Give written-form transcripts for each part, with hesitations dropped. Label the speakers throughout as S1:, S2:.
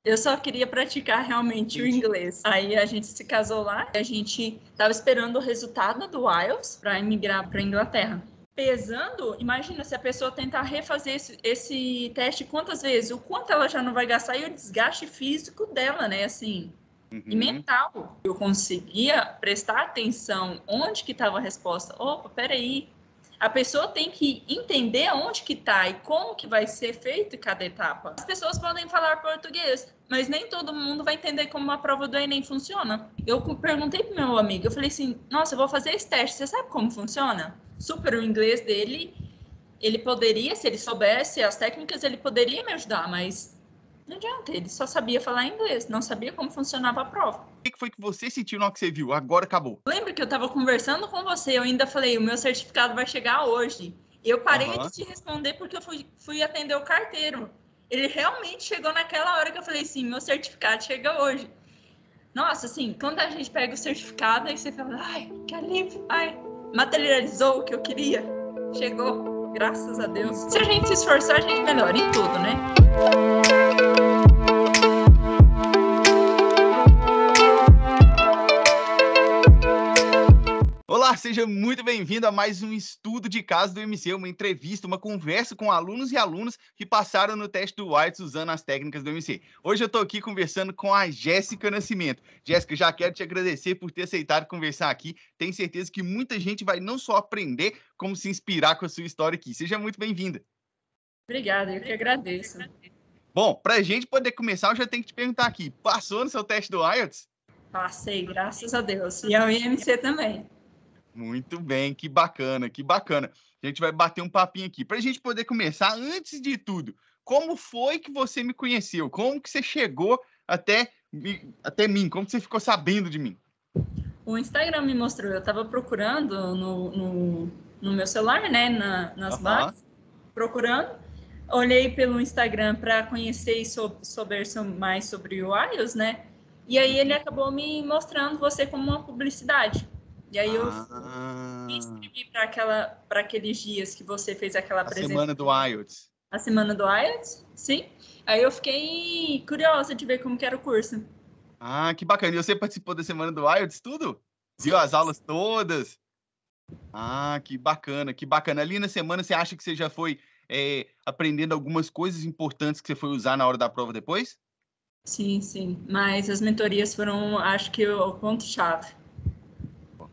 S1: Eu só queria praticar realmente o inglês. Aí a gente se casou lá, a gente estava esperando o resultado do IELTS para emigrar para a Inglaterra. Pesando, imagina se a pessoa tentar refazer esse teste quantas vezes, o quanto ela já não vai gastar e o desgaste físico dela, né, assim, e mental. Eu conseguia prestar atenção onde que estava a resposta. Opa, peraí, a pessoa tem que entender onde que está e como que vai ser feito cada etapa. As pessoas podem falar português, mas nem todo mundo vai entender como a prova do Enem funciona. Eu perguntei pro meu amigo, eu falei assim, nossa, eu vou fazer esse teste, você sabe como funciona? Super o inglês dele, ele poderia, se ele soubesse as técnicas, ele poderia me ajudar, mas não adianta, ele só sabia falar inglês, não sabia como funcionava a prova.
S2: O que foi que você sentiu na hora que você viu? Agora acabou.
S1: Lembra que eu estava conversando com você, eu ainda falei, o meu certificado vai chegar hoje. Eu parei de te responder porque eu fui atender o carteiro. Ele realmente chegou naquela hora que eu falei, sim, meu certificado chega hoje. Nossa, assim, quando a gente pega o certificado, aí você fala, ai, que alívio, ai, materializou o que eu queria. Chegou, graças a Deus. Se a gente se esforçar, a gente melhora em tudo, né?
S2: Olá, seja muito bem-vindo a mais um estudo de caso do MC, uma entrevista, uma conversa com alunos e alunas que passaram no teste do IELTS usando as técnicas do MC. Hoje eu estou aqui conversando com a Jéssica Nascimento. Jéssica, já quero te agradecer por ter aceitado conversar aqui. Tenho certeza que muita gente vai não só aprender, como se inspirar com a sua história aqui. Seja muito bem-vinda.
S1: Obrigada, eu que agradeço.
S2: Bom, para a gente poder começar, eu já tenho que te perguntar aqui, passou no seu teste do IELTS?
S1: Passei, graças a Deus. E ao IMC também.
S2: Muito bem, que bacana, que bacana. A gente vai bater um papinho aqui. Para a gente poder começar, antes de tudo, como foi que você me conheceu? Como que você chegou até mim? Como que você ficou sabendo de mim?
S1: O Instagram me mostrou, eu estava procurando no meu celular, né, nas bases, procurando. Olhei pelo Instagram para conhecer e saber mais sobre o IELTS, né? E aí ele acabou me mostrando você como uma publicidade. E aí eu me inscrevi para aqueles dias que você fez aquela apresentação.
S2: A semana do IELTS.
S1: A semana do IELTS, sim. Aí eu fiquei curiosa de ver como que era o curso.
S2: Ah, que bacana. E você participou da semana do IELTS, tudo? Viu as aulas todas? Ah, que bacana, que bacana. Ali na semana, você acha que você já foi aprendendo algumas coisas importantes que você foi usar na hora da prova depois?
S1: Sim, sim. Mas as mentorias foram, acho que, o ponto-chave.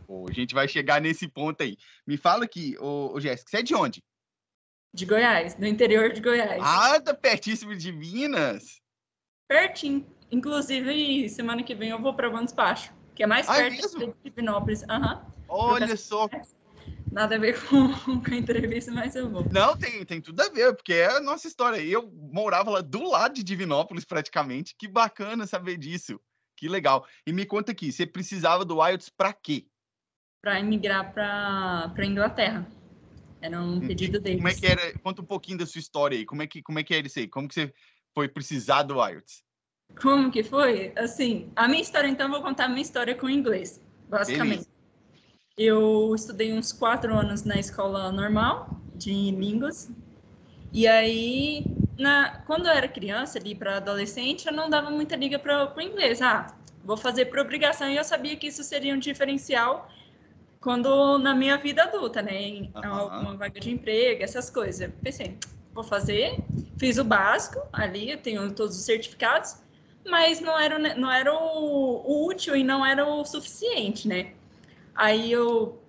S2: A gente vai chegar nesse ponto aí. Me fala aqui, ô Jéssica, você é de onde?
S1: De Goiás, do interior de Goiás.
S2: Ah, tá pertíssimo de Minas.
S1: Pertinho. Inclusive, semana que vem eu vou para Bom Despacho, que é mais perto de Divinópolis.
S2: Olha só.
S1: Nada a ver com a entrevista, mas eu vou.
S2: Não, tem tudo a ver, porque é a nossa história. Eu morava lá do lado de Divinópolis, praticamente. Que bacana saber disso. Que legal. E me conta aqui, você precisava do IELTS para quê?
S1: Para emigrar para Inglaterra. Era um pedido deles.
S2: Como é que era? Conta um pouquinho da sua história aí. Como é que era isso aí? Como que você foi precisar do IELTS?
S1: Como que foi? Assim, a minha história, então, eu vou contar a minha história com inglês, basicamente.
S2: Beleza.
S1: Eu estudei uns 4 anos na escola normal de línguas. E aí, quando eu era criança, ali para adolescente, eu não dava muita liga para o inglês. Vou fazer por obrigação. E eu sabia que isso seria um diferencial quando na minha vida adulta, né? Em alguma vaga de emprego, essas coisas. Eu pensei, vou fazer. Fiz o básico ali, eu tenho todos os certificados, mas não era o útil e não era o suficiente, né? Aí eu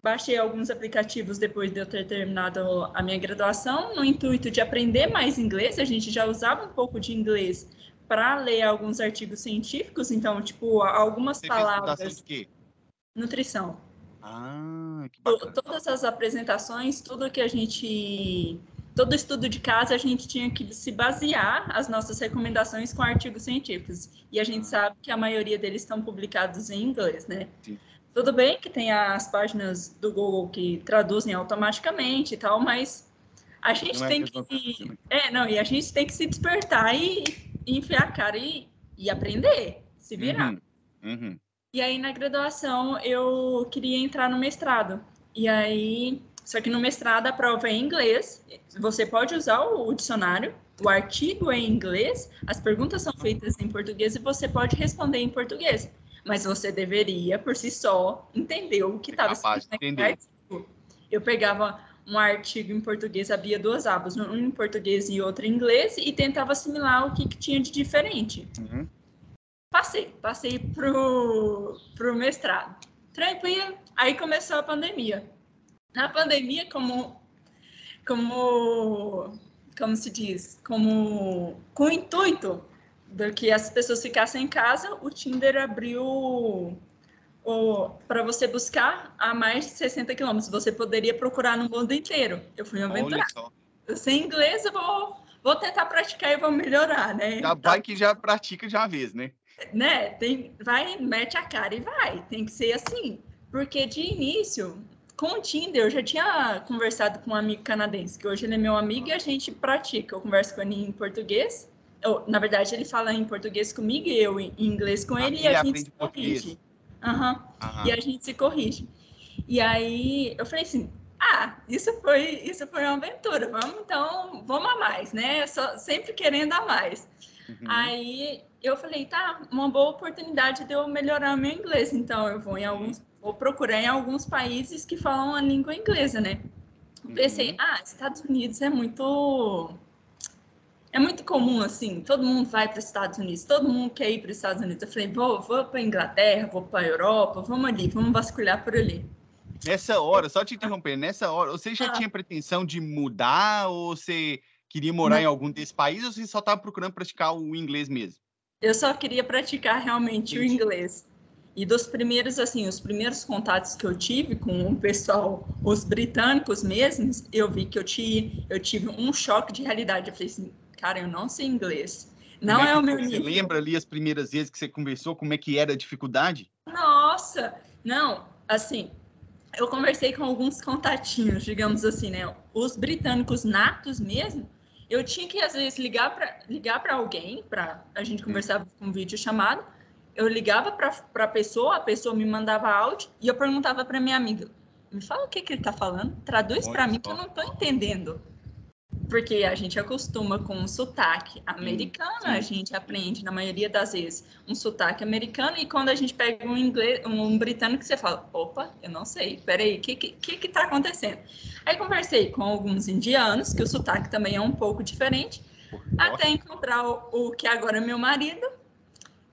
S1: baixei alguns aplicativos depois de eu ter terminado a minha graduação, no intuito de aprender mais inglês. A gente já usava um pouco de inglês para ler alguns artigos científicos, então, tipo, algumas palavras...
S2: Você fez de quê?
S1: Nutrição.
S2: Ah, que bacana.
S1: Todas as apresentações, tudo que a gente... Todo estudo de caso, a gente tinha que se basear as nossas recomendações com artigos científicos. E a gente sabe que a maioria deles estão publicados em inglês, né?
S2: Sim.
S1: Tudo bem que tem as páginas do Google que traduzem automaticamente e tal, mas a gente tem que... e a gente tem que se despertar e enfiar a cara e aprender, se virar.
S2: Uhum.
S1: E aí, na graduação, eu queria entrar no mestrado. E aí, Só que no mestrado a prova é em inglês, você pode usar o dicionário, o artigo é em inglês, as perguntas são feitas em português e você pode responder em português. Mas você deveria, por si só, entender o que estava escrito naquele artigo. Eu pegava um artigo em português, havia duas abas, um em português e outro em inglês, e tentava assimilar o que tinha de diferente.
S2: Uhum.
S1: Passei pro mestrado. Tranquilo, aí começou a pandemia. Na pandemia, como se diz, com o intuito de que as pessoas ficassem em casa, o Tinder abriu para você buscar a mais de 60 quilômetros. Você poderia procurar no mundo inteiro. Eu fui me aventurar. Eu sei inglês, eu vou tentar praticar e vou melhorar, né?
S2: Já vai que já pratica de uma vez, né?
S1: Vai, mete a cara e vai. Tem que ser assim. Porque de início, com o Tinder, eu já tinha conversado com um amigo canadense, que hoje ele é meu amigo e a gente pratica. Eu converso com ele em português. Na verdade, ele fala em português comigo e eu em inglês com ele e a gente se corrige. E a gente se corrige. E aí eu falei assim, isso foi uma aventura, vamos a mais, né? Sempre querendo a mais. Uhum. Aí eu falei, tá, uma boa oportunidade de eu melhorar o meu inglês, então eu vou procurar em alguns países que falam a língua inglesa, né? Pensei, Estados Unidos é muito comum, assim, todo mundo vai para os Estados Unidos, todo mundo quer ir para os Estados Unidos. Eu falei, vou para a Inglaterra, vou para a Europa, vamos vasculhar por ali.
S2: Nessa hora, só te interromper, você já tinha pretensão de mudar ou você queria morar em algum desses países ou você só estava procurando praticar o inglês mesmo?
S1: Eu só queria praticar realmente o inglês. E os primeiros contatos que eu tive com o pessoal, os britânicos mesmos, eu vi que eu tive um choque de realidade. Eu falei assim, cara, eu não sei inglês. Não é o meu nível.
S2: Você lembra ali as primeiras vezes que você conversou, como é que era a dificuldade?
S1: Nossa! Não, assim, eu conversei com alguns contatinhos, digamos assim, né? Os britânicos natos mesmo, eu tinha que, às vezes, ligar para alguém, para a gente conversar com vídeo chamado. Eu ligava para a pessoa me mandava áudio e eu perguntava para minha amiga, me fala o que ele está falando, traduz para mim que eu não estou entendendo. Porque a gente acostuma com um sotaque americano, a gente aprende, na maioria das vezes, um sotaque americano, e quando a gente pega um britânico, você fala, opa, eu não sei, peraí, o que tá acontecendo? Aí conversei com alguns indianos, que o sotaque também é um pouco diferente, até encontrar o que agora é meu marido.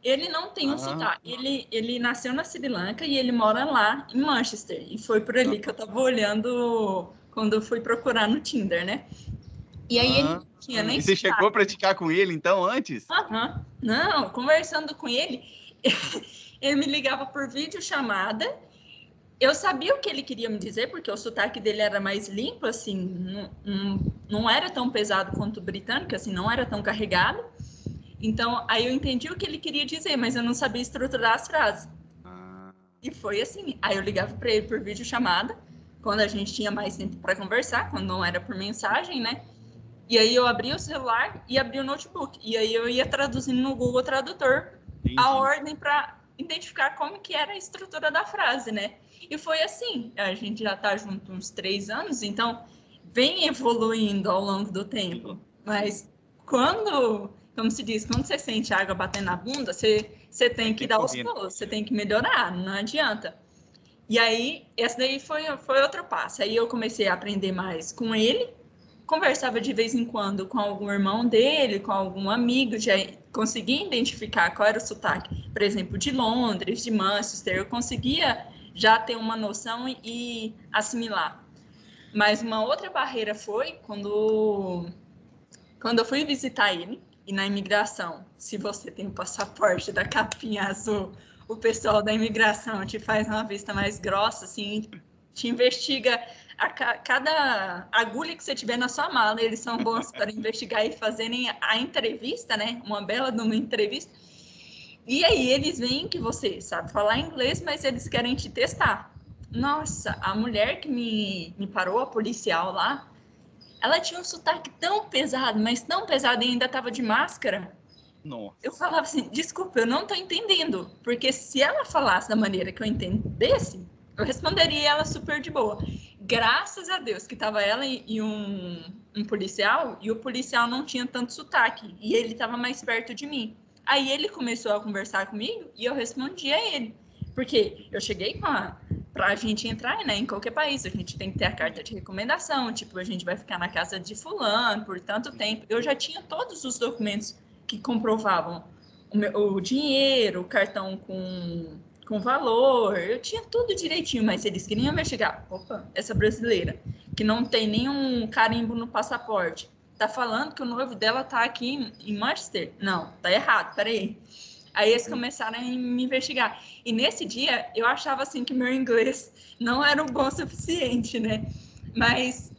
S1: Ele não tem um sotaque, ele nasceu na Sri Lanka e ele mora lá em Manchester, e foi por ali que eu tava olhando quando eu fui procurar no Tinder, né? E aí ele não tinha nem
S2: você chegou a praticar com ele, então, antes?
S1: Não, conversando com ele, ele me ligava por videochamada, eu sabia o que ele queria me dizer, porque o sotaque dele era mais limpo, assim, não era tão pesado quanto o britânico, assim, não era tão carregado. Então, aí eu entendi o que ele queria dizer, mas eu não sabia estruturar as frases. E foi assim, aí eu ligava para ele por videochamada, quando a gente tinha mais tempo para conversar, quando não era por mensagem, né? E aí eu abria o celular e abria o notebook. E aí eu ia traduzindo no Google Tradutor a ordem para identificar como que era a estrutura da frase, né? E foi assim. A gente já está junto uns 3 anos, então vem evoluindo ao longo do tempo. Mas como se diz, quando você sente a água batendo na bunda, você tem que dar os pulos, você tem que melhorar, não adianta. E aí, esse daí foi outro passo. Aí eu comecei a aprender mais com ele, conversava de vez em quando com algum irmão dele, com algum amigo, já conseguia identificar qual era o sotaque, por exemplo, de Londres, de Manchester, eu conseguia já ter uma noção e assimilar. Mas uma outra barreira foi quando eu fui visitar ele, e na imigração, se você tem o passaporte da capinha azul, o pessoal da imigração te faz uma vista mais grossa, assim, te investiga cada agulha que você tiver na sua mala, eles são bons para investigar e fazerem a entrevista, né? Uma bela de uma entrevista. E aí eles veem que você sabe falar inglês, mas eles querem te testar. Nossa, a mulher que me parou, a policial lá, ela tinha um sotaque tão pesado, mas tão pesado, e ainda estava de máscara.
S2: Nossa.
S1: Eu falava assim, desculpa, eu não estou entendendo. Porque se ela falasse da maneira que eu entendesse, eu responderia ela super de boa. Graças a Deus que tava ela e um policial, e o policial não tinha tanto sotaque, e ele tava mais perto de mim. Aí ele começou a conversar comigo e eu respondi a ele. Porque eu cheguei pra gente entrar, né, em qualquer país, a gente tem que ter a carta de recomendação, tipo, a gente vai ficar na casa de fulano por tanto tempo. Eu já tinha todos os documentos que comprovavam o dinheiro, o cartão com valor, eu tinha tudo direitinho, mas eles queriam investigar. Opa, essa brasileira, que não tem nenhum carimbo no passaporte, tá falando que o noivo dela tá aqui em Manchester? Não, tá errado, peraí. Aí eles começaram a me investigar. E nesse dia, eu achava assim que meu inglês não era bom o suficiente, né? Mas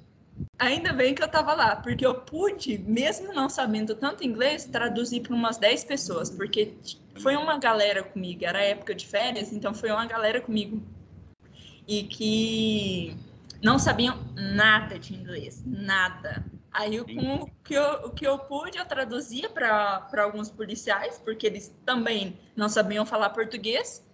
S1: ainda bem que eu tava lá, porque eu pude, mesmo não sabendo tanto inglês, traduzir para umas 10 pessoas, porque foi uma galera comigo, era época de férias, então foi uma galera comigo. E que não sabiam nada de inglês, nada. Aí, com o que eu pude, eu traduzia para alguns policiais, porque eles também não sabiam falar português.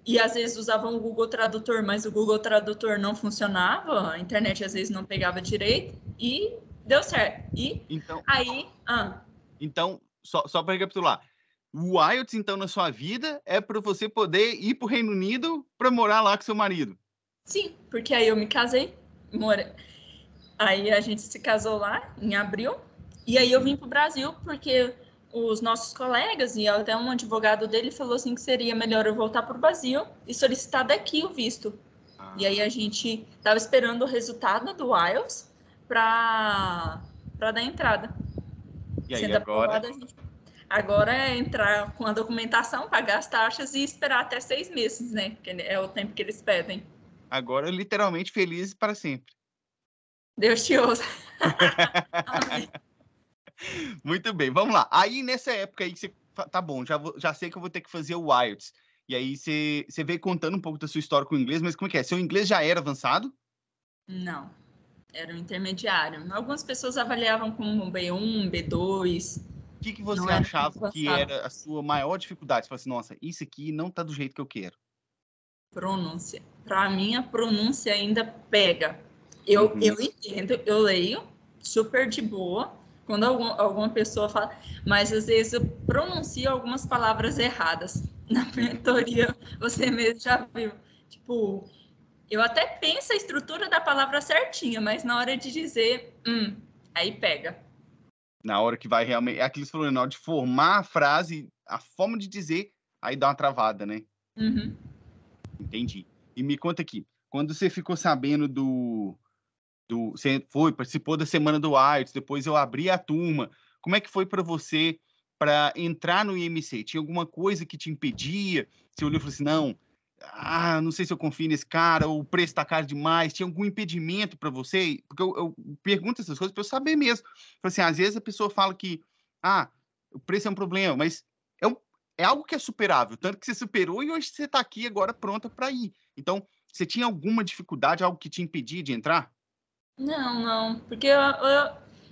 S1: E às vezes usavam o Google Tradutor, mas o Google Tradutor não funcionava, a internet às vezes não pegava direito, e deu certo. E
S2: Então,
S1: aí.
S2: então só para recapitular, o IELTS, então, na sua vida é para você poder ir para o Reino Unido para morar lá com seu marido?
S1: Sim, porque aí eu me casei, aí a gente se casou lá em abril, e aí eu vim para o Brasil porque os nossos colegas e até um advogado dele falou assim que seria melhor eu voltar para o Brasil e solicitar daqui o visto. E aí a gente estava esperando o resultado do IELTS para dar entrada.
S2: E aí,
S1: Sendo aprovada, a gente agora é entrar com a documentação, pagar as taxas e esperar até 6 meses, né? Que é o tempo que eles pedem.
S2: agora literalmente felizes para sempre.
S1: Deus te ouça. Amém.
S2: Muito bem, vamos lá. Aí, nessa época aí, você tá bom, já sei que eu vou ter que fazer o IELTS. E aí, você veio contando um pouco da sua história com o inglês, mas como é que é? Seu inglês já era avançado?
S1: Não, era um intermediário. Algumas pessoas avaliavam como B1, B2,
S2: O que
S1: não
S2: você
S1: era
S2: achava
S1: muito
S2: que
S1: avançado.
S2: era a sua maior dificuldade? Você falou assim, nossa, isso aqui não tá do jeito que eu quero.
S1: Pronúncia. Para mim, a pronúncia ainda pega. Eu
S2: Uhum.
S1: entendo, eu leio super de boa quando alguma pessoa fala, mas às vezes eu pronuncio algumas palavras erradas. Na mentoria, você mesmo já viu. Tipo, eu até penso a estrutura da palavra certinha, mas na hora de dizer, aí pega.
S2: Na hora que vai realmente. É aquilo que você falou, na hora de formar a frase, a forma de dizer, aí dá uma travada, né?
S1: Uhum.
S2: Entendi. E me conta aqui, quando você ficou sabendo você participou da semana do IELTS, depois eu abri a turma. Como é que foi para você para entrar no IMC? Tinha alguma coisa que te impedia? Você olhou e falou assim, não sei se eu confio nesse cara, ou o preço está caro demais. Tinha algum impedimento para você? Porque eu pergunto essas coisas para eu saber mesmo. Assim, às vezes a pessoa fala que, o preço é um problema, mas é, um, é algo que é superável, tanto que você superou e hoje você está aqui agora pronta para ir. Então, você tinha alguma dificuldade, algo que te impedia de entrar?
S1: Não, porque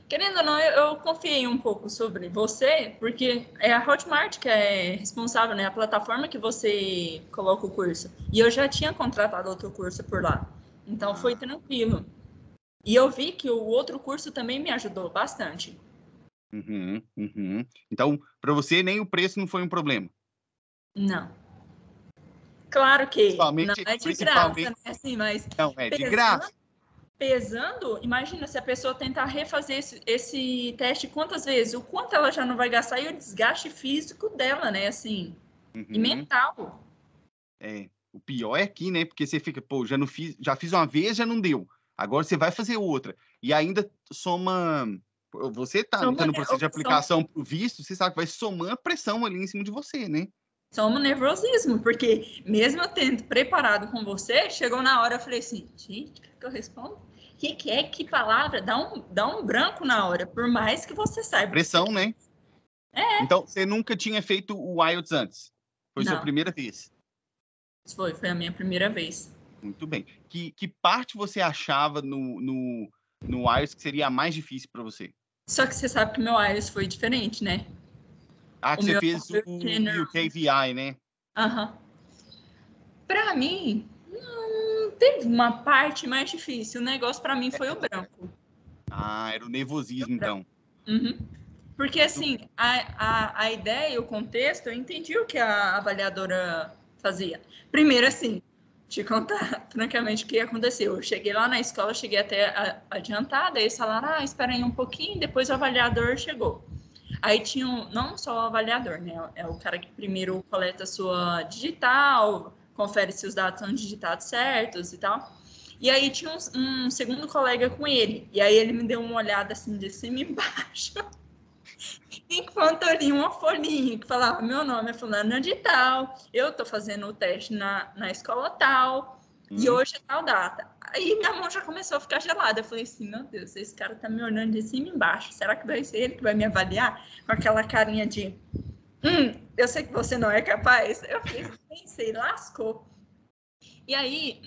S1: querendo ou não, eu confiei um pouco sobre você, porque é a Hotmart que é responsável, né? A plataforma que você coloca o curso. E eu já tinha contratado outro curso por lá. Então foi tranquilo. E eu vi que o outro curso também me ajudou bastante.
S2: Uhum, uhum. Então, para você, nem o preço não foi um problema.
S1: Não. Claro que não
S2: Principalmente,
S1: é de graça,
S2: principalmente,
S1: né? Assim, mas
S2: não, é de
S1: pesando,
S2: graça.
S1: pesando, imagina se a pessoa tentar refazer esse teste quantas vezes, o quanto ela já não vai gastar e o desgaste físico dela, né? Assim, e
S2: Uhum.
S1: mental.
S2: O pior é aqui, né? Porque você fica, pô, já fiz uma vez, já não deu. Agora você vai fazer outra. E ainda soma. Você tá
S1: Soma,
S2: no processo de aplicação para o visto, você sabe que vai somando a pressão ali em cima de você, né?
S1: soma nervosismo, porque mesmo eu tendo preparado com você, chegou na hora, eu falei assim, gente, o que eu respondo? O que é? Que palavra? Dá um branco na hora, por mais que você saiba.
S2: Pressão, né? Então, você nunca tinha feito o IELTS antes? Foi sua
S1: Não,
S2: primeira vez?
S1: foi a minha primeira vez.
S2: Muito bem. Que parte você achava no IELTS que seria a mais difícil para você?
S1: Só que você sabe que o meu IELTS foi diferente, né?
S2: Ah,
S1: O
S2: que você
S1: meu
S2: fez
S1: foi
S2: o
S1: general.
S2: UKVI, né?
S1: Aham. Pra mim, teve uma parte mais difícil. O negócio para mim foi o branco.
S2: Ah, era o nervosismo, então.
S1: Uhum. Porque, assim, a ideia e o contexto, eu entendi o que a avaliadora fazia. Primeiro, assim, te contar francamente o que aconteceu. Eu cheguei lá na escola, cheguei até adiantada, aí eles falaram, espera aí um pouquinho, depois o avaliador chegou. Aí tinha não só o avaliador, né? É o cara que primeiro coleta a sua digital, confere se os dados são digitados certos e tal. E aí tinha um segundo colega com ele. E aí ele me deu uma olhada assim de cima e embaixo. Enquanto eu li uma folhinha que falava, meu nome é fulano de tal, eu tô fazendo o teste na escola tal, e hoje é tal data. Aí minha mão já começou a ficar gelada. Eu falei assim, meu Deus, esse cara tá me olhando de cima e embaixo. Será que vai ser ele que vai me avaliar? Com aquela carinha de, eu sei que você não é capaz. Eu pensei, lascou. E aí,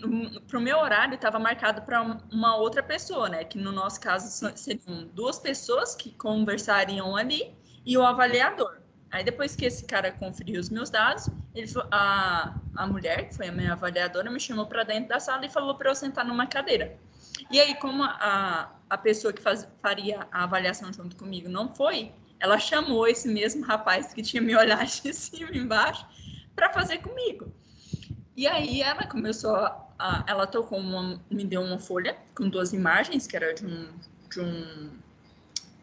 S1: pro meu horário, estava marcado para uma outra pessoa, né? Que no nosso caso seriam duas pessoas que conversariam ali e o avaliador. Aí depois que esse cara conferiu os meus dados, a mulher, que foi a minha avaliadora, me chamou para dentro da sala e falou para eu sentar numa cadeira. E aí, como a pessoa que faria a avaliação junto comigo não foi, ela chamou esse mesmo rapaz que tinha me olhado de cima e embaixo para fazer comigo. E aí ela começou ela tocou me deu uma folha com 2 imagens, que era de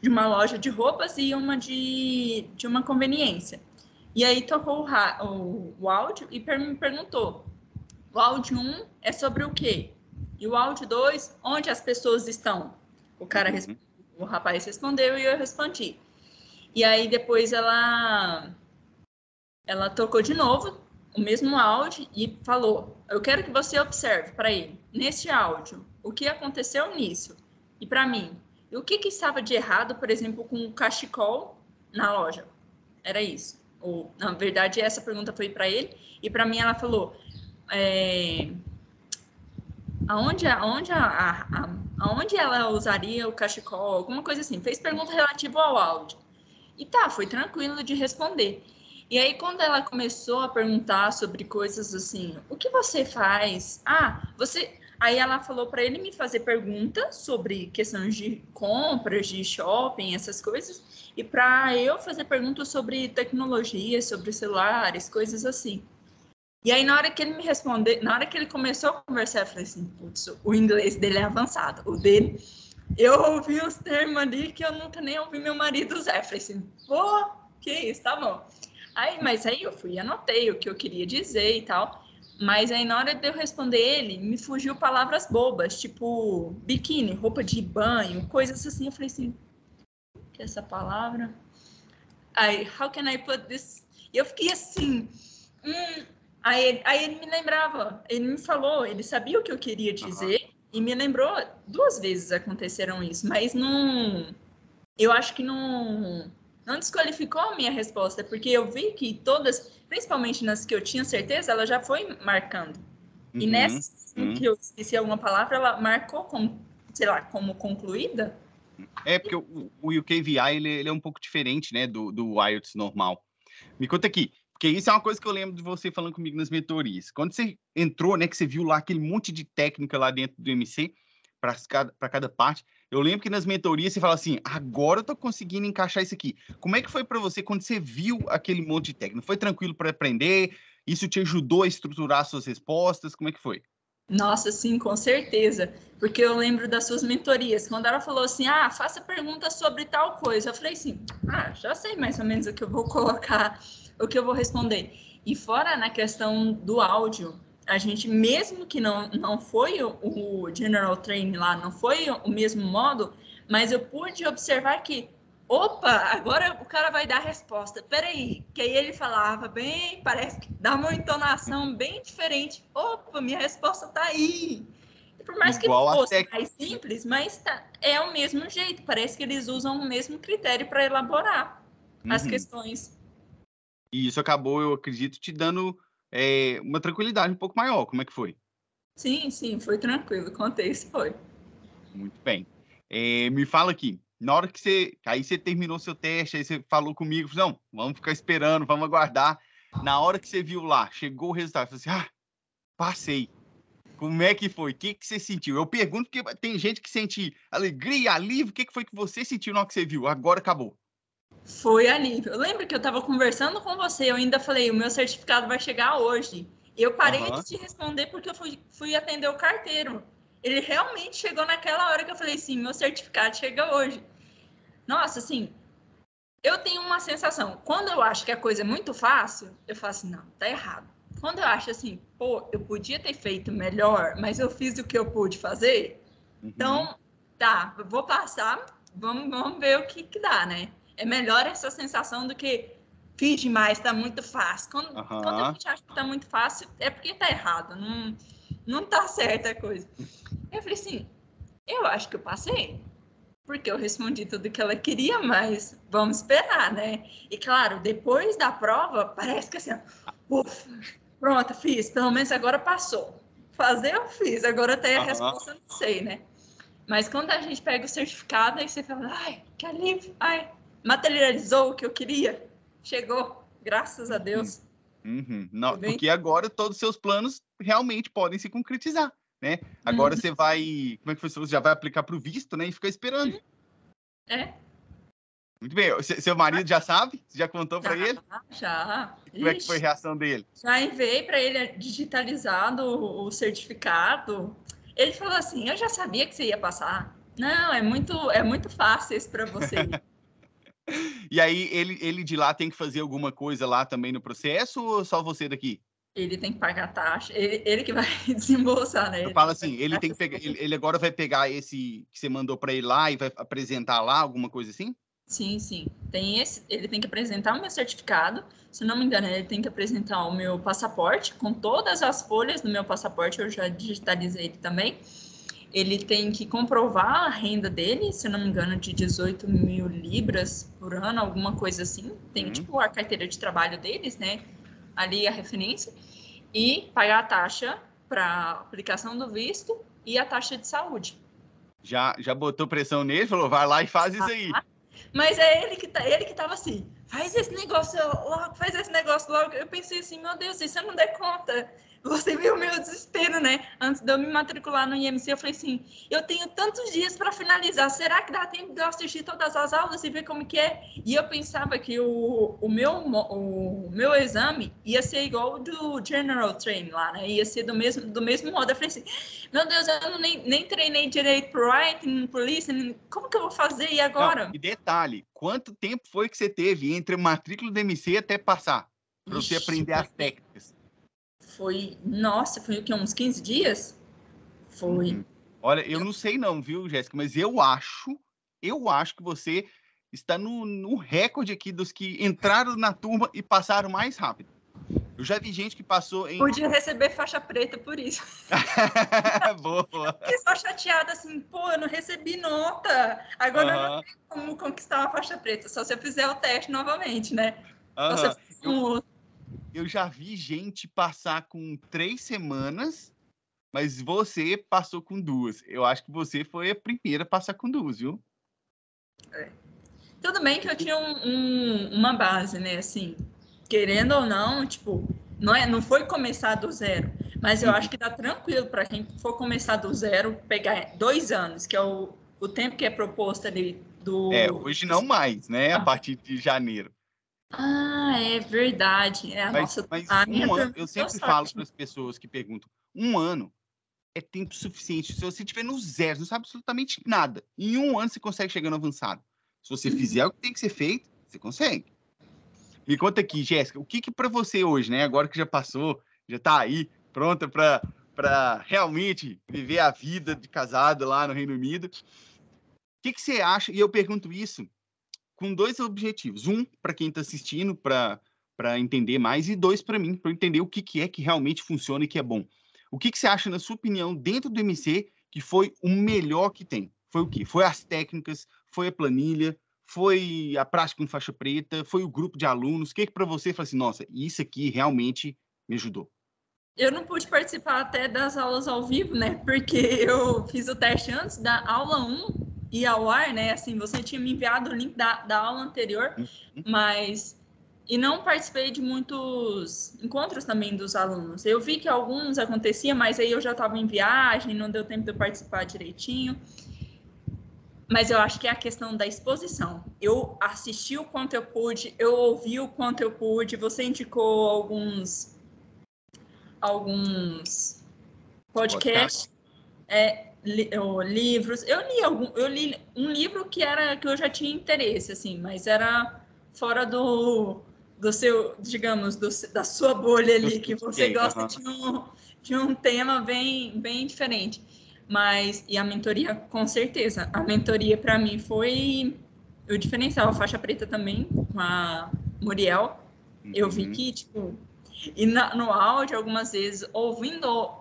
S1: uma loja de roupas e uma de uma conveniência. E aí tocou o áudio e me perguntou, o áudio 1 é sobre o quê? E o áudio 2, onde as pessoas estão? O rapaz respondeu e eu respondi. E aí depois ela tocou de novo o mesmo áudio e falou, eu quero que você observe para ele, neste áudio, o que aconteceu nisso. E para mim, o que estava de errado, por exemplo, com o cachecol na loja? Era isso. Ou, na verdade, essa pergunta foi para ele. E para mim ela falou, aonde ela usaria o cachecol? Alguma coisa assim. Fez pergunta relativa ao áudio. E tá, foi tranquilo de responder. E aí, quando ela começou a perguntar sobre coisas assim, o que você faz? Você. Aí ela falou para ele me fazer perguntas sobre questões de compras, de shopping, essas coisas, e para eu fazer perguntas sobre tecnologia, sobre celulares, coisas assim. E aí, na hora que ele me respondeu, na hora que ele começou a conversar, eu falei assim, putz, o inglês dele é avançado. O dele, eu ouvi os termos ali que eu nunca nem ouvi meu marido usar. Eu falei assim, pô, que isso, tá bom. Mas aí eu fui e anotei o que eu queria dizer e tal. Mas aí na hora de eu responder ele, me fugiu palavras bobas, tipo biquíni, roupa de banho, coisas assim. Eu falei assim, o que é essa palavra? Aí, how can I put this? E eu fiquei assim, Aí ele me lembrava, ele me falou, ele sabia o que eu queria dizer e me lembrou. 2 vezes aconteceram isso, mas não, eu acho que não desqualificou a minha resposta, porque eu vi que todas, principalmente nas que eu tinha certeza, ela já foi marcando. E nessas que eu esqueci alguma palavra, ela marcou como, sei lá, como concluída.
S2: Porque o UKVI ele é um pouco diferente, né, do IELTS normal. Me conta aqui, porque isso é uma coisa que eu lembro de você falando comigo nas mentorias. Quando você entrou, né, que você viu lá aquele monte de técnica lá dentro do MC, para cada parte, eu lembro que nas mentorias você fala assim, agora eu tô conseguindo encaixar isso aqui. Como é que foi para você quando você viu aquele monte de técnica? Foi tranquilo para aprender? Isso te ajudou a estruturar suas respostas? Como é que foi?
S1: Nossa, sim, com certeza. Porque eu lembro das suas mentorias. Quando ela falou assim, faça perguntas sobre tal coisa. Eu falei assim, já sei mais ou menos o que eu vou colocar, o que eu vou responder. E fora na questão do áudio, a gente, mesmo que não foi o General Training lá, não foi o mesmo modo, mas eu pude observar que opa, agora o cara vai dar a resposta. Peraí, que aí ele falava bem, parece que dá uma entonação bem diferente. Opa, minha resposta tá aí. E por mais que
S2: Igual as
S1: fosse
S2: técnicas.
S1: mais simples, mas é o mesmo jeito. Parece que eles usam o mesmo critério para elaborar as questões.
S2: E isso acabou, eu acredito, te dando uma tranquilidade um pouco maior. Como é que foi?
S1: Sim, foi tranquilo. Contei isso, foi.
S2: Muito bem. Me fala aqui, na hora que aí você terminou seu teste, aí você falou comigo, não, vamos ficar esperando, vamos aguardar. Na hora que você viu lá, chegou o resultado, você falou assim, passei. Como é que foi? O que você sentiu? Eu pergunto porque tem gente que sente alegria, alívio. O que foi que você sentiu na hora que você viu? Agora acabou.
S1: Foi alívio. Eu lembro que eu estava conversando com você, eu ainda falei, o meu certificado vai chegar hoje. Eu parei de te responder porque eu fui atender o carteiro. Ele realmente chegou naquela hora que eu falei, sim, meu certificado chega hoje. Nossa, assim, eu tenho uma sensação, quando eu acho que a coisa é muito fácil, eu falo assim, não, tá errado. Quando eu acho assim, pô, eu podia ter feito melhor, mas eu fiz o que eu pude fazer, então, tá, eu vou passar, vamos ver o que dá, né? É melhor essa sensação do que fiz demais, tá muito fácil. Quando a gente acha que tá muito fácil, é porque tá errado, não tá certa a coisa. Eu falei assim, eu acho que eu passei, porque eu respondi tudo que ela queria, mas vamos esperar, né? E claro, depois da prova, parece que assim, ufa, pronto, fiz, pelo menos agora passou. Fazer eu fiz, agora até a resposta eu não sei, né? Mas quando a gente pega o certificado, aí você fala, ai, que alívio, ai, materializou o que eu queria, chegou, graças a Deus.
S2: Não, porque agora todos os seus planos realmente podem se concretizar, né? Agora você vai, como é que foi? Você já vai aplicar para o visto, né? E fica esperando.
S1: É.
S2: Muito bem. Seu marido já sabe? Você já contou para ele?
S1: Já.
S2: Como é que foi a reação dele?
S1: Já enviei para ele digitalizado o certificado. Ele falou assim, eu já sabia que você ia passar. Não, é muito fácil isso para você.
S2: E aí, ele de lá tem que fazer alguma coisa lá também no processo ou só você daqui?
S1: Ele tem que pagar taxa, ele que vai desembolsar, né?
S2: Eu falo assim, ele tem que pegar, ele agora vai pegar esse que você mandou para ele lá e vai apresentar lá, alguma coisa assim?
S1: Sim. Ele tem que apresentar o meu certificado. Se não me engano, ele tem que apresentar o meu passaporte, com todas as folhas do meu passaporte, eu já digitalizei ele também. Ele tem que comprovar a renda dele, se não me engano, de 18 mil libras por ano, alguma coisa assim. Tem, tipo, a carteira de trabalho deles, né? Ali a referência. E pagar a taxa para aplicação do visto e a taxa de saúde.
S2: Já botou pressão nele, falou, vai lá e faz isso aí.
S1: Mas é ele que tava assim, faz esse negócio logo. Eu pensei assim, meu Deus, se você não der conta, você viu o meu desespero, né? Antes de eu me matricular no IMC, eu falei assim, eu tenho tantos dias para finalizar, será que dá tempo de eu assistir todas as aulas e ver como que é? E eu pensava que o meu exame ia ser igual do General Train lá, né? Ia ser do mesmo modo. Eu falei assim, meu Deus, eu nem treinei direito pro writing, pro listening, como que eu vou fazer e agora?
S2: Não, e detalhe, quanto tempo foi que você teve entre matrícula do MC até passar? Para você aprender as técnicas?
S1: Foi o que, uns 15 dias? Foi.
S2: Olha, eu não sei não, viu, Jéssica, mas eu acho que você está no recorde aqui dos que entraram na turma e passaram mais rápido. Eu já vi gente que passou em...
S1: Podia receber faixa preta por isso.
S2: Boa.
S1: Fiquei só chateada assim, pô, eu não recebi nota. Agora eu não tenho como conquistar uma faixa preta, só se eu fizer o teste novamente, né? Só se eu fizer um outro.
S2: Eu já vi gente passar com 3 semanas, mas você passou com 2. Eu acho que você foi a primeira a passar com 2, viu?
S1: Tudo bem que eu tinha uma base, né? Assim, querendo ou não, tipo, não foi começar do zero. Mas eu acho que dá tranquilo para quem for começar do zero, pegar 2 anos, que é o tempo que é proposto ali do...
S2: Hoje não mais, né? A partir de janeiro.
S1: Ah, é verdade. É a nossa.
S2: Mas
S1: A minha
S2: um ano,
S1: turma
S2: eu
S1: deu
S2: sempre falo
S1: sorte.
S2: para as pessoas que perguntam, 1 ano é tempo suficiente. Se você estiver no zero, não sabe absolutamente nada. Em 1 ano você consegue chegar no avançado. Se você fizer o que tem que ser feito, você consegue. Me conta aqui, Jéssica, o que para você hoje, né? Agora que já passou, já está aí, pronta para realmente viver a vida de casado lá no Reino Unido. O que você acha? E eu pergunto isso com 2 objetivos. Um, para quem está assistindo, para entender mais, e 2, para mim, para entender o que é que realmente funciona e que é bom. O que você acha, na sua opinião, dentro do MC, que foi o melhor que tem? Foi o quê? Foi as técnicas? Foi a planilha? Foi a prática com faixa preta? Foi o grupo de alunos? O que para você fala assim, nossa, isso aqui realmente me ajudou?
S1: Eu não pude participar até das aulas ao vivo, né? Porque eu fiz o teste antes da aula 1 e ao ar, né? Assim, você tinha me enviado o link da aula anterior, mas E não participei de muitos encontros também dos alunos. Eu vi que alguns aconteciam, mas aí eu já estava em viagem, não deu tempo de eu participar direitinho. Mas eu acho que é a questão da exposição. Eu assisti o quanto eu pude, eu ouvi o quanto eu pude. Você indicou alguns podcasts, livros. Eu li um livro que eu já tinha interesse, assim, mas era fora do seu, digamos, da sua bolha ali, que você gosta de um tema bem diferente. Mas, e a mentoria, com certeza. A mentoria, para mim, foi o diferencial. A faixa preta também, com a Muriel. Eu vi que, tipo... E no áudio, algumas vezes, ouvindo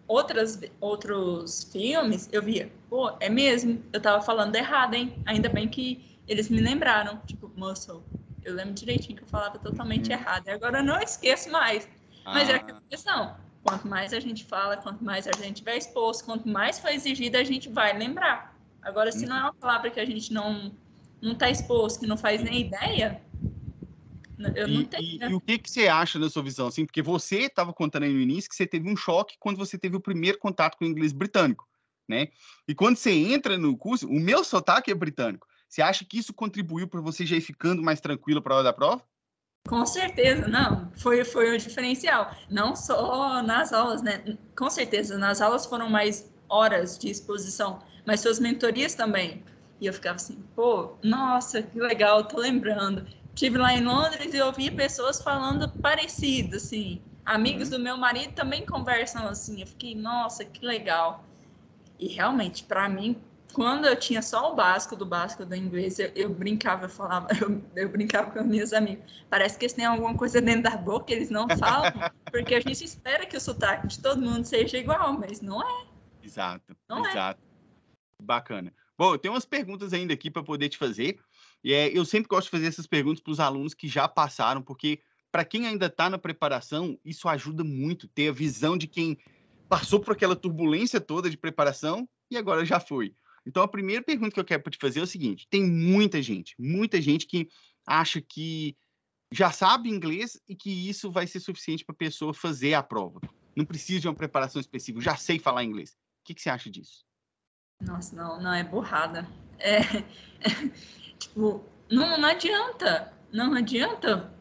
S1: outros filmes, eu via, pô, é mesmo, eu tava falando errado, hein? Ainda bem que eles me lembraram. Tipo, moço, eu lembro direitinho que eu falava totalmente errado. E agora eu não esqueço mais. Mas é aquela questão. Quanto mais a gente fala, quanto mais a gente vai exposto, quanto mais for exigido, a gente vai lembrar. Agora, se não é uma palavra que a gente não tá exposto, que não faz nem ideia, eu não tenho, né?
S2: E o que você acha na sua visão? Assim, porque você estava contando aí no início que você teve um choque quando você teve o primeiro contato com o inglês britânico, né? E quando você entra no curso, o meu sotaque é britânico. Você acha que isso contribuiu para você já ir ficando mais tranquilo para a hora da prova?
S1: Com certeza, não. Foi o diferencial. Não só nas aulas, né? Com certeza, nas aulas foram mais horas de exposição, mas suas mentorias também. E eu ficava assim, pô, nossa, que legal, tô lembrando. Estive lá em Londres e ouvi pessoas falando parecido, assim. Amigos do meu marido também conversam assim. Eu fiquei, nossa, que legal. E realmente, para mim, quando eu tinha só o básico do inglês, eu brincava, eu falava, eu brincava com as minhas amigas. Parece que eles têm alguma coisa dentro da boca, eles não falam, porque a gente espera que o sotaque de todo mundo seja igual, mas não é.
S2: Exato,
S1: Não é.
S2: exato. Bacana. Bom, eu tenho umas perguntas ainda aqui para poder te fazer. E eu sempre gosto de fazer essas perguntas para os alunos que já passaram, porque para quem ainda está na preparação, isso ajuda muito ter a visão de quem passou por aquela turbulência toda de preparação e agora já foi. Então, a primeira pergunta que eu quero te fazer é o seguinte: tem muita gente que acha que já sabe inglês e que isso vai ser suficiente para a pessoa fazer a prova. Não precisa de uma preparação específica, eu já sei falar inglês. O que você acha disso?
S1: Nossa, não é burrada. Tipo, não adianta. Não adianta.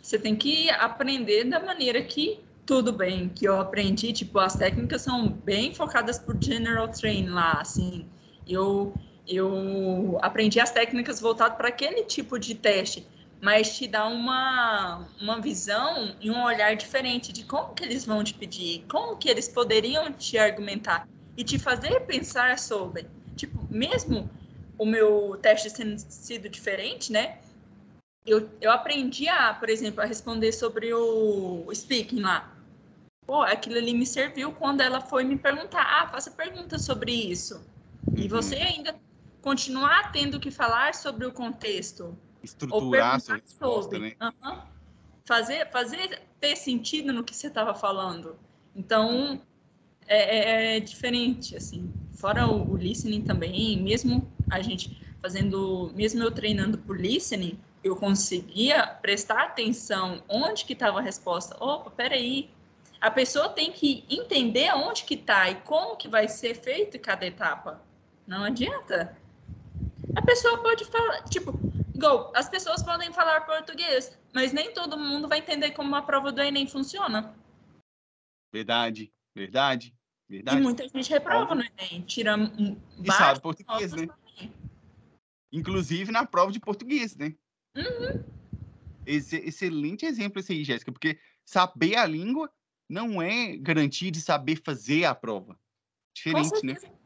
S1: Você tem que aprender da maneira que tudo bem, que eu aprendi, tipo, as técnicas são bem focadas por General Train lá, assim. Eu, eu aprendi as técnicas voltadas para aquele tipo de teste, mas te dá uma visão e um olhar diferente de como que eles vão te pedir, como que eles poderiam te argumentar e te fazer pensar sobre. Tipo, mesmo o meu teste tendo sido diferente, né? Eu aprendi por exemplo, a responder sobre o speaking lá. Pô, aquilo ali me serviu quando ela foi me perguntar, faça perguntas sobre isso. E você ainda continuar tendo que falar sobre o contexto. Ou
S2: Estruturar a sua
S1: perguntar
S2: resposta,
S1: sobre.
S2: né?
S1: Fazer ter sentido no que você estava falando. Então, é diferente, assim. Fora o listening também, mesmo a gente mesmo eu treinando por listening, eu conseguia prestar atenção onde que estava a resposta. Opa, peraí. A pessoa tem que entender onde que está e como que vai ser feito cada etapa. Não adianta. A pessoa pode falar, tipo, igual, as pessoas podem falar português, mas nem todo mundo vai entender como a prova do Enem funciona.
S2: Verdade, verdade,
S1: E
S2: verdade.
S1: muita gente reprova no Enem, tira
S2: E sabe
S1: baixas
S2: português,
S1: notas
S2: né?
S1: também.
S2: Inclusive na prova de português, né? Excelente exemplo esse aí, Jéssica, porque saber a língua não é garantia de saber fazer a prova.
S1: Com
S2: Diferente, né?
S1: certeza.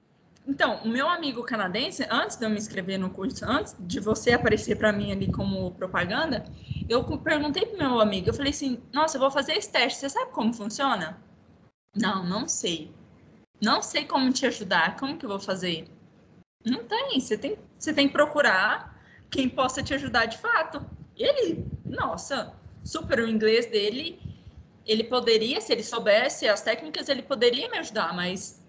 S1: Então, o meu amigo canadense, antes de eu me inscrever no curso, antes de você aparecer para mim ali como propaganda, eu perguntei pro meu amigo, eu falei assim, nossa, eu vou fazer esse teste, você sabe como funciona? Não sei. Não sei como te ajudar, como que eu vou fazer? Não tem, você tem que procurar quem possa te ajudar de fato. Ele, nossa, super o inglês dele, ele poderia, se ele soubesse as técnicas, ele poderia me ajudar, mas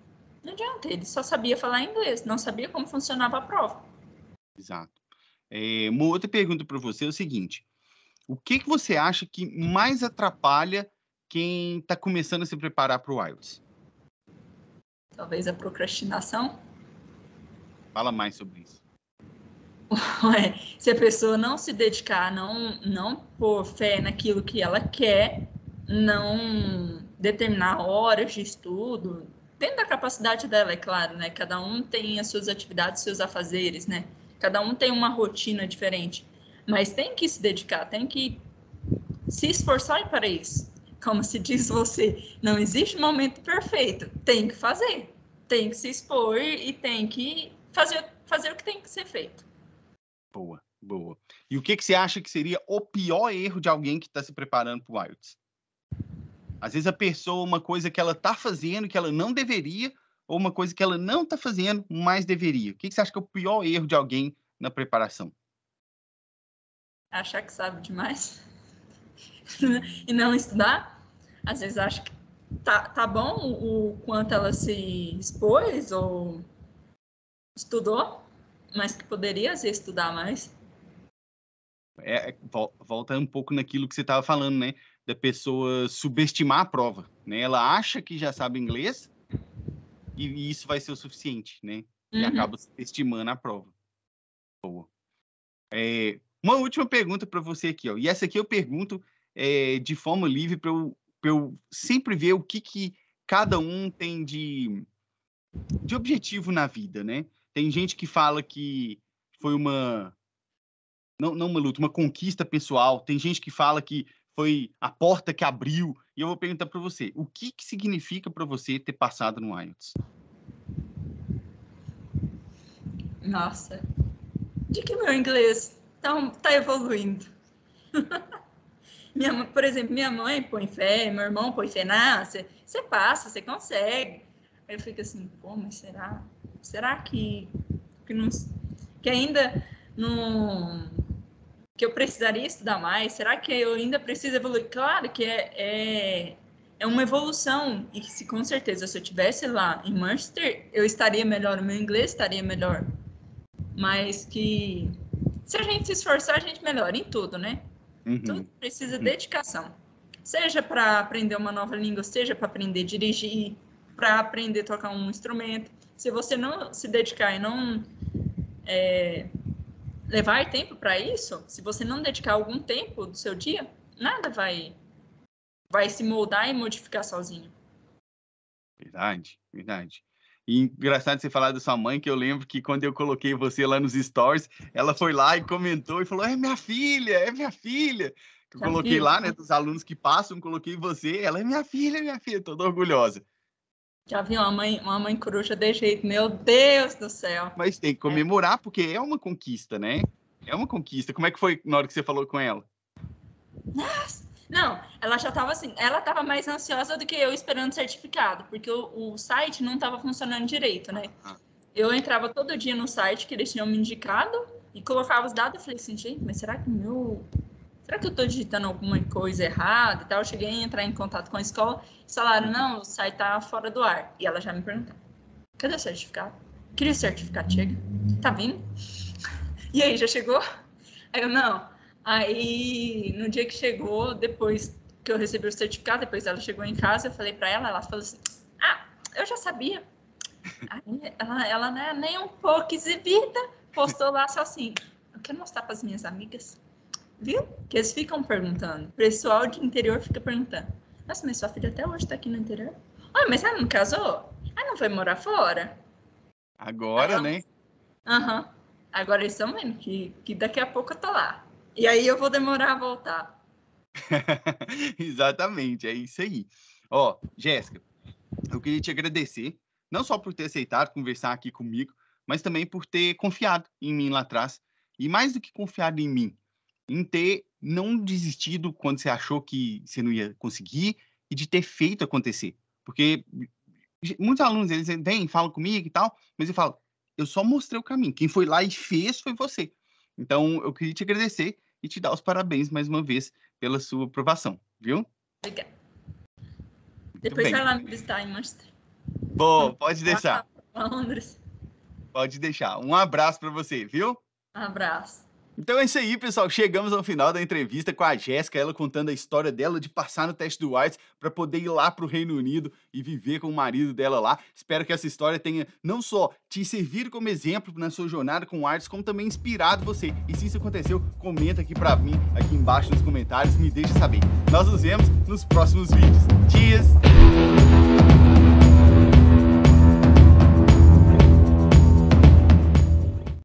S1: não adianta, ele só sabia falar inglês, não sabia como funcionava a prova.
S2: Exato. Uma outra pergunta para você é o seguinte: o que você acha que mais atrapalha quem está começando a se preparar para o IELTS?
S1: Talvez a procrastinação.
S2: Fala mais sobre isso.
S1: Se a pessoa não se dedicar, não pôr fé naquilo que ela quer, não determinar horas de estudo, dentro da capacidade dela, é claro, né? Cada um tem as suas atividades, seus afazeres, né? Cada um tem uma rotina diferente, mas tem que se dedicar, tem que se esforçar para isso. Como se diz você, não existe momento perfeito, tem que fazer, tem que se expor e tem que fazer o que tem que ser feito.
S2: Boa, boa. E o que você acha que seria o pior erro de alguém que está se preparando para o IELTS? Às vezes a pessoa, uma coisa que ela está fazendo que ela não deveria, ou uma coisa que ela não está fazendo, mas deveria. O que você acha que é o pior erro de alguém na preparação?
S1: Achar que sabe demais e não estudar. Às vezes acho que tá bom o quanto ela se expôs ou estudou, mas que poderia às vezes estudar mais.
S2: Volta um pouco naquilo que você estava falando, né? Da pessoa subestimar a prova, né? Ela acha que já sabe inglês e isso vai ser o suficiente, né? E acaba subestimando a prova. Boa. Uma última pergunta para você aqui, ó. E essa aqui eu pergunto de forma livre para eu sempre ver o que cada um tem de objetivo na vida, né? Tem gente que fala que foi não uma luta, uma conquista pessoal. Tem gente que fala que foi a porta que abriu. E eu vou perguntar para você, o que significa para você ter passado no IELTS?
S1: Nossa, de que meu inglês tá evoluindo. Por exemplo, minha mãe põe fé, meu irmão põe fé, você passa, você consegue. Aí eu fico assim, pô, mas será que não, que ainda não, que eu precisaria estudar mais? Será que eu ainda preciso evoluir? Claro que é uma evolução, e se com certeza se eu estivesse lá em Manchester, eu estaria melhor, o meu inglês estaria melhor. Mas que se a gente se esforçar, a gente melhora em tudo, né? Tudo precisa de dedicação. Seja para aprender uma nova língua, seja para aprender a dirigir, para aprender a tocar um instrumento. Se você não se dedicar e não levar tempo para isso, se você não dedicar algum tempo do seu dia, nada vai se moldar e modificar sozinho.
S2: Verdade, verdade. E engraçado você falar da sua mãe, que eu lembro que quando eu coloquei você lá nos stories, ela foi lá e comentou e falou: é minha filha, é minha filha. Eu
S1: Já
S2: coloquei
S1: viu?
S2: lá, né, dos alunos que passam, coloquei você, ela é minha filha, toda orgulhosa.
S1: Já viu uma mãe coruja de jeito? Meu Deus do céu.
S2: Mas tem que comemorar, porque é uma conquista, né? É uma conquista. Como é que foi na hora que você falou com ela?
S1: Não, ela já estava assim, ela estava mais ansiosa do que eu esperando o certificado, porque o site não estava funcionando direito, né? Eu entrava todo dia no site que eles tinham me indicado e colocava os dados e falei assim, gente, mas será que eu estou digitando alguma coisa errada e tal? Eu cheguei a entrar em contato com a escola e falaram, não, o site tá fora do ar. E ela já me perguntou, cadê o certificado? Queria o certificado, chega. Tá vindo? E aí, já chegou? Aí eu, não. Aí, no dia que chegou, depois que eu recebi o certificado, depois ela chegou em casa, eu falei para ela falou assim, eu já sabia. Aí, ela não é nem um pouco exibida, postou lá só assim, eu quero mostrar para as minhas amigas. Viu? Que eles ficam perguntando. O pessoal de interior fica perguntando. Nossa, mas sua filha até hoje tá aqui no interior? Ah, mas ela não casou? Ah, não foi morar fora?
S2: Agora, né?
S1: Aham. Agora eles estão vendo que daqui a pouco eu tô lá. E aí eu vou demorar a voltar.
S2: Exatamente, é isso aí. Ó, Jéssica, eu queria te agradecer, não só por ter aceitado conversar aqui comigo, mas também por ter confiado em mim lá atrás. E mais do que confiado em mim, em ter não desistido quando você achou que você não ia conseguir e de ter feito acontecer. Porque muitos alunos, eles vêm, falam comigo e tal, mas eu falo, eu só mostrei o caminho. Quem foi lá e fez foi você. Então, eu queria te agradecer e te dar os parabéns mais uma vez pela sua aprovação, viu?
S1: Obrigada.
S2: Muito
S1: Depois
S2: bem.
S1: vai lá me visitar em Manchester.
S2: Bom, pode deixar.
S1: Londres.
S2: Pode deixar. Um abraço para você, viu?
S1: Um abraço.
S2: Então é isso aí, pessoal. Chegamos ao final da entrevista com a Jéssica, ela contando a história dela de passar no teste do IELTS para poder ir lá para o Reino Unido e viver com o marido dela lá. Espero que essa história tenha não só te servido como exemplo na sua jornada com o IELTS, como também inspirado você. E se isso aconteceu, comenta aqui para mim, aqui embaixo nos comentários, me deixa saber. Nós nos vemos nos próximos vídeos. Cheers!